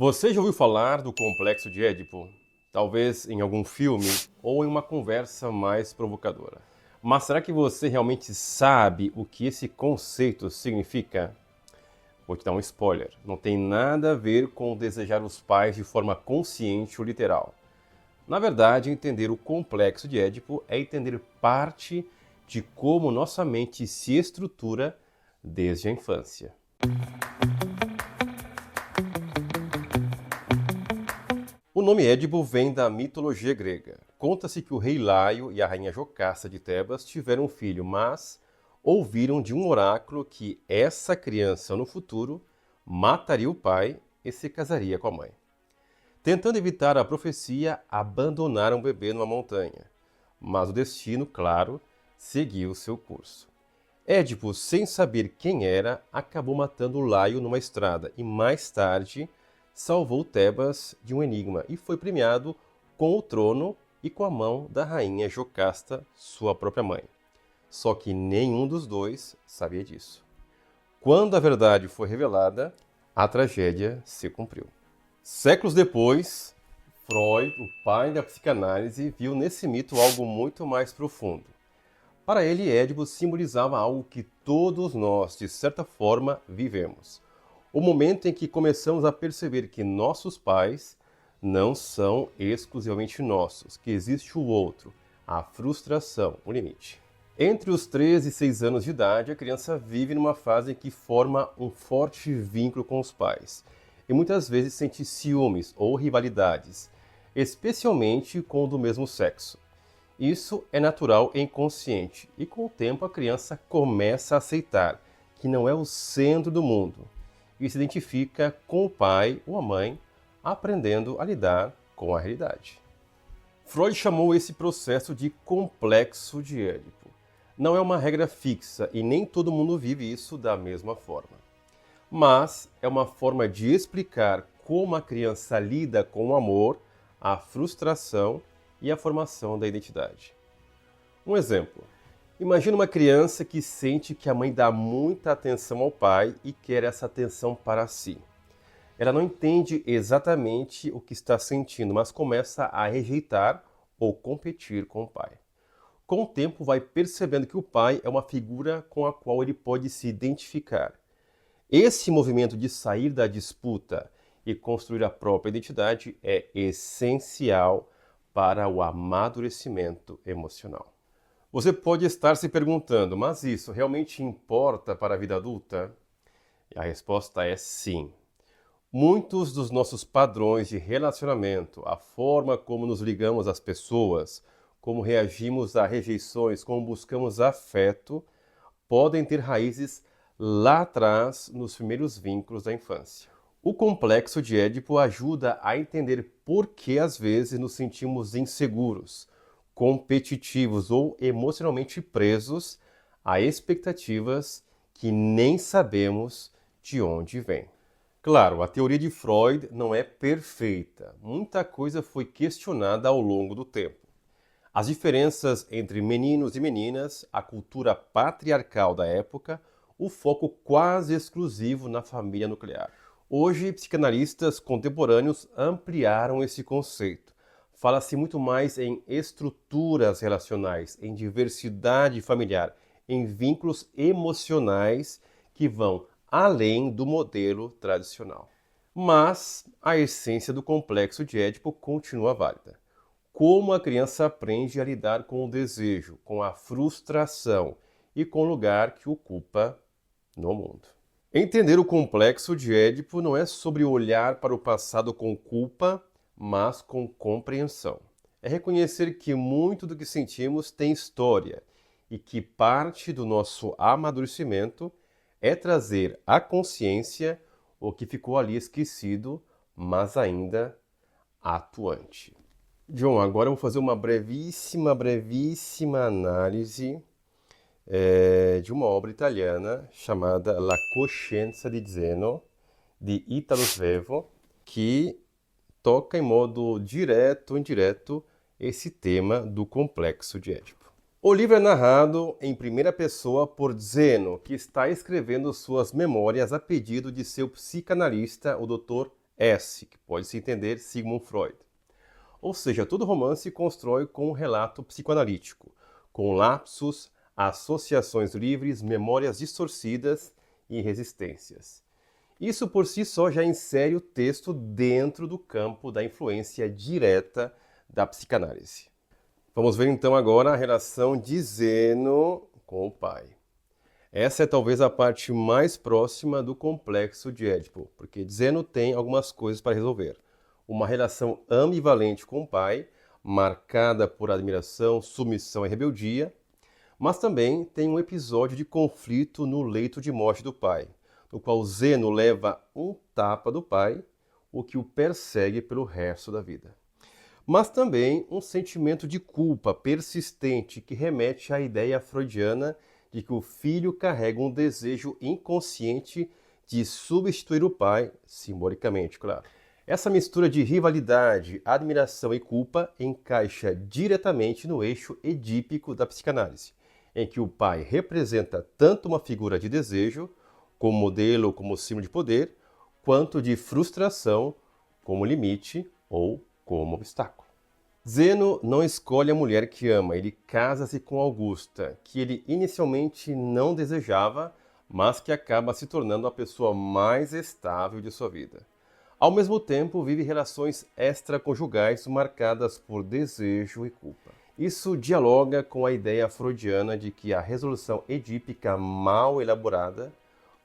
Você já ouviu falar do complexo de Édipo? Talvez em algum filme ou em uma conversa mais provocadora. Mas será que você realmente sabe o que esse conceito significa? Vou te dar um spoiler. Não tem nada a ver com desejar os pais de forma consciente ou literal. Na verdade, entender o complexo de Édipo é entender parte de como nossa mente se estrutura desde a infância. O nome Édipo vem da mitologia grega. Conta-se que o rei Laio e a rainha Jocasta de Tebas tiveram um filho, mas ouviram de um oráculo que essa criança no futuro mataria o pai e se casaria com a mãe. Tentando evitar a profecia, abandonaram o bebê numa montanha. Mas o destino, claro, seguiu seu curso. Édipo, sem saber quem era, acabou matando Laio numa estrada e mais tarde salvou Tebas de um enigma e foi premiado com o trono e com a mão da rainha Jocasta, sua própria mãe. Só que nenhum dos dois sabia disso. Quando a verdade foi revelada, a tragédia se cumpriu. Séculos depois, Freud, o pai da psicanálise, viu nesse mito algo muito mais profundo. Para ele, Édipo simbolizava algo que todos nós, de certa forma, vivemos. O momento em que começamos a perceber que nossos pais não são exclusivamente nossos, que existe o outro, a frustração, o limite. Entre os 3 e 6 anos de idade, a criança vive numa fase em que forma um forte vínculo com os pais e muitas vezes sente ciúmes ou rivalidades, especialmente com o do mesmo sexo. Isso é natural e inconsciente, e com o tempo a criança começa a aceitar que não é o centro do mundo e se identifica com o pai ou a mãe, aprendendo a lidar com a realidade. Freud chamou esse processo de complexo de Édipo. Não é uma regra fixa e nem todo mundo vive isso da mesma forma. Mas é uma forma de explicar como a criança lida com o amor, a frustração e a formação da identidade. Um exemplo. Imagina uma criança que sente que a mãe dá muita atenção ao pai e quer essa atenção para si. Ela não entende exatamente o que está sentindo, mas começa a rejeitar ou competir com o pai. Com o tempo, vai percebendo que o pai é uma figura com a qual ele pode se identificar. Esse movimento de sair da disputa e construir a própria identidade é essencial para o amadurecimento emocional. Você pode estar se perguntando, mas isso realmente importa para a vida adulta? E a resposta é sim. Muitos dos nossos padrões de relacionamento, a forma como nos ligamos às pessoas, como reagimos a rejeições, como buscamos afeto, podem ter raízes lá atrás nos primeiros vínculos da infância. O complexo de Édipo ajuda a entender por que às vezes nos sentimos inseguros, competitivos ou emocionalmente presos a expectativas que nem sabemos de onde vêm. Claro, a teoria de Freud não é perfeita. Muita coisa foi questionada ao longo do tempo. As diferenças entre meninos e meninas, a cultura patriarcal da época, o foco quase exclusivo na família nuclear. Hoje, psicanalistas contemporâneos ampliaram esse conceito. Fala-se muito mais em estruturas relacionais, em diversidade familiar, em vínculos emocionais que vão além do modelo tradicional. Mas a essência do complexo de Édipo continua válida. Como a criança aprende a lidar com o desejo, com a frustração e com o lugar que ocupa no mundo. Entender o complexo de Édipo não é sobre olhar para o passado com culpa, mas com compreensão. É reconhecer que muito do que sentimos tem história e que parte do nosso amadurecimento é trazer à consciência o que ficou ali esquecido, mas ainda atuante. John, agora eu vou fazer uma brevíssima análise de uma obra italiana chamada La Coscienza di Zeno, de Italo Svevo, que toca em modo direto ou indireto esse tema do complexo de Édipo. O livro é narrado em primeira pessoa por Zeno, que está escrevendo suas memórias a pedido de seu psicanalista, o Dr. S, que pode se entender Sigmund Freud. Ou seja, todo romance constrói com um relato psicoanalítico, com lapsos, associações livres, memórias distorcidas e resistências. Isso por si só já insere o texto dentro do campo da influência direta da psicanálise. Vamos ver então agora a relação de Zeno com o pai. Essa é talvez a parte mais próxima do complexo de Édipo, porque Zeno tem algumas coisas para resolver. Uma relação ambivalente com o pai, marcada por admiração, submissão e rebeldia, mas também tem um episódio de conflito no leito de morte do pai, no qual Zeno leva um tapa do pai, o que o persegue pelo resto da vida. Mas também um sentimento de culpa persistente que remete à ideia freudiana de que o filho carrega um desejo inconsciente de substituir o pai, simbolicamente, claro. Essa mistura de rivalidade, admiração e culpa encaixa diretamente no eixo edípico da psicanálise, em que o pai representa tanto uma figura de desejo, como modelo ou como símbolo de poder, quanto de frustração, como limite ou como obstáculo. Zeno não escolhe a mulher que ama, ele casa-se com Augusta, que ele inicialmente não desejava, mas que acaba se tornando a pessoa mais estável de sua vida. Ao mesmo tempo, vive relações extraconjugais marcadas por desejo e culpa. Isso dialoga com a ideia freudiana de que a resolução edípica mal elaborada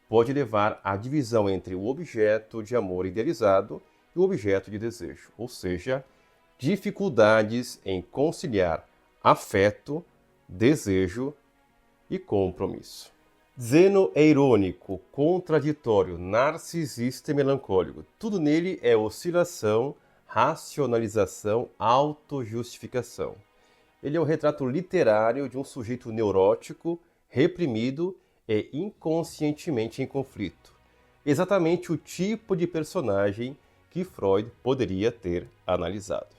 pode levar à divisão entre o objeto de amor idealizado e o objeto de desejo, ou seja, dificuldades em conciliar afeto, desejo e compromisso. Zeno é irônico, contraditório, narcisista e melancólico. Tudo nele é oscilação, racionalização, autojustificação. Ele é o retrato literário de um sujeito neurótico, reprimido e inconscientemente em conflito. Exatamente o tipo de personagem que Freud poderia ter analisado.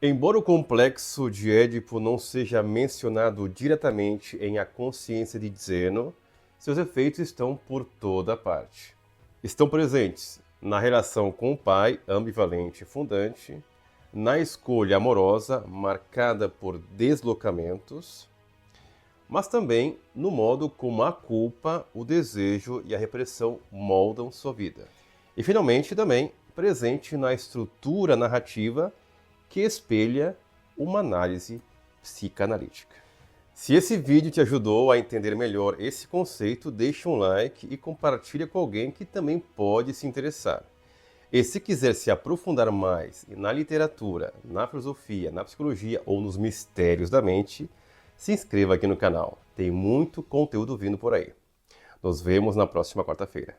Embora o complexo de Édipo não seja mencionado diretamente em A Consciência de Zeno, seus efeitos estão por toda parte. Estão presentes na relação com o pai, ambivalente e fundante, na escolha amorosa, marcada por deslocamentos, mas também no modo como a culpa, o desejo e a repressão moldam sua vida. E finalmente também presente na estrutura narrativa que espelha uma análise psicanalítica. Se esse vídeo te ajudou a entender melhor esse conceito, deixa um like e compartilha com alguém que também pode se interessar. E se quiser se aprofundar mais na literatura, na filosofia, na psicologia ou nos mistérios da mente, se inscreva aqui no canal. Tem muito conteúdo vindo por aí. Nos vemos na próxima quarta-feira.